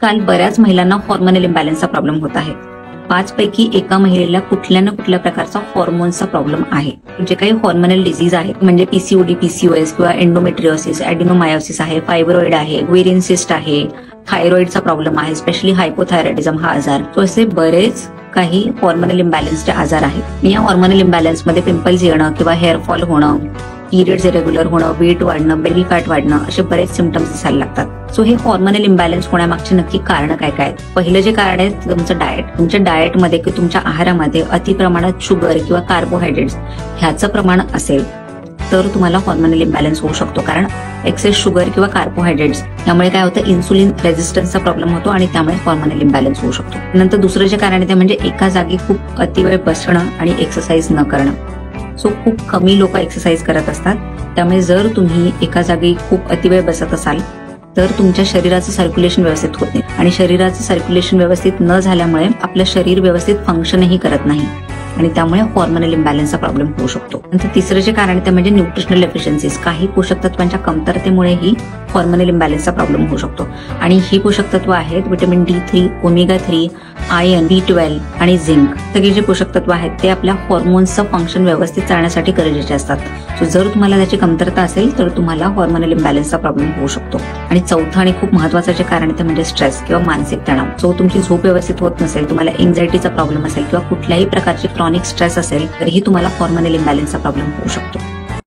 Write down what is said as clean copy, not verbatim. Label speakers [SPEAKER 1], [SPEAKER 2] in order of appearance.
[SPEAKER 1] आजकाल बऱ्याच महिलांना हॉर्मोनल इम्बॅलन्सचा प्रॉब्लेम होत आहे. 5 पैकी एका महिलेला कुठल्या ना कुठल्या प्रकारचा हॉर्मोन्सचा प्रॉब्लेम आहे. जे काही हॉर्मोनल डिझीज आहेत म्हणजे पीसीओडी, पीसीओएस किंवा एंडोमेट्रिओसिस, ॲडिनोमायोसिस आहे, फायब्रॉइड आहे, ओव्हेरियन सिस्ट आहे, थायरॉइडचा प्रॉब्लेम आहे, स्पेशली हायपोथायरॉइडिझम हा आजार. तो असे बरेच काही हॉर्मोनल इम्बॅलन्सचे आजार आहेत. या हॉर्मोनल इम्बॅलन्समध्ये पिंपल्स येणं किंवा हेअरफॉल होणं, पिरियड्स इरेग्युलर होणं, वेट वाढणं, बेली फॅट वाढणं असे बरेच सिम्पटम्स दिसायला लागतात. सो हे हॉर्मोनल इम्बॅलन्स होण्यामागची नक्की कारण काय काय आहेत? पहिलं जे कारण आहे तुमचं डाएट. तुमच्या डाएटमध्ये किंवा तुमच्या आहारामध्ये अति प्रमाणात शुगर किंवा कार्बोहायड्रेट्स ह्याचं प्रमाण असेल तर तुम्हाला हॉर्मोनल इम्बॅलन्स होऊ शकतो. कारण एक्सेस शुगर किंवा कार्बोहायड्रेट्स यामुळे काय होतं, इन्सुलिन रेझिस्टन्सचा प्रॉब्लेम होतो आणि त्यामुळे हॉर्मोनल इम्बॅलन्स होऊ शकतो. नंतर दुसरं जे कारण आहे ते म्हणजे एका जागी खूप अतिवेळ बसणं आणि एक्सरसाइज न करणं. सो खूप कमी लोक एक्सरसाइज करत असतात. त्यामुळे जर तुम्ही एका जागी खूप अतिवेळ बसत असाल तर तुमच्या शरीराचं सर्क्युलेशन व्यवस्थित होत नाही आणि शरीराचं सर्क्युलेशन व्यवस्थित न झाल्यामुळे आपलं शरीर व्यवस्थित फंक्शनही करत नाही आणि त्यामुळे हॉर्मोनल इम्बॅलन्सचा प्रॉब्लेम होऊ शकतो. नंतर तिसरं जे कारण आहे ते म्हणजे न्यूट्रिशनल डेफिशियन्सीज. काही पोषक तत्वांच्या कमतरतेमुळेही हॉर्मोनल इम्बॅलन्सचा प्रॉब्लेम होऊ शकतो आणि ही पोषक तत्व आहेत vitamin D3, omega 3, iron, B12 आणि झिंक. सगळे जे पोषक तत्व आहेत ते आपल्या हॉर्मोन्सचं फंक्शन व्यवस्थित चालण्यासाठी गरजेचे असतात. सो जर तुम्हाला त्याची कमतरता असेल तर तुम्हाला हॉर्मोनल इम्बॅलन्सचा प्रॉब्लेम होऊ शकतो. आणि चौथं आणि खूप महत्त्वाचं जे कारण आहे ते म्हणजे स्ट्रेस किंवा मानसिक तणाव. सो तुमची झोप व्यवस्थित होत नसेल, तुम्हाला एन्झायटीचा प्रॉब्लेम असेल किंवा कुठल्याही प्रकारची क्रॉनिक स्ट्रेस असेल तरीही तुम्हाला हॉर्मोनल इम्बॅलन्सचा प्रॉब्लेम होऊ शकतो.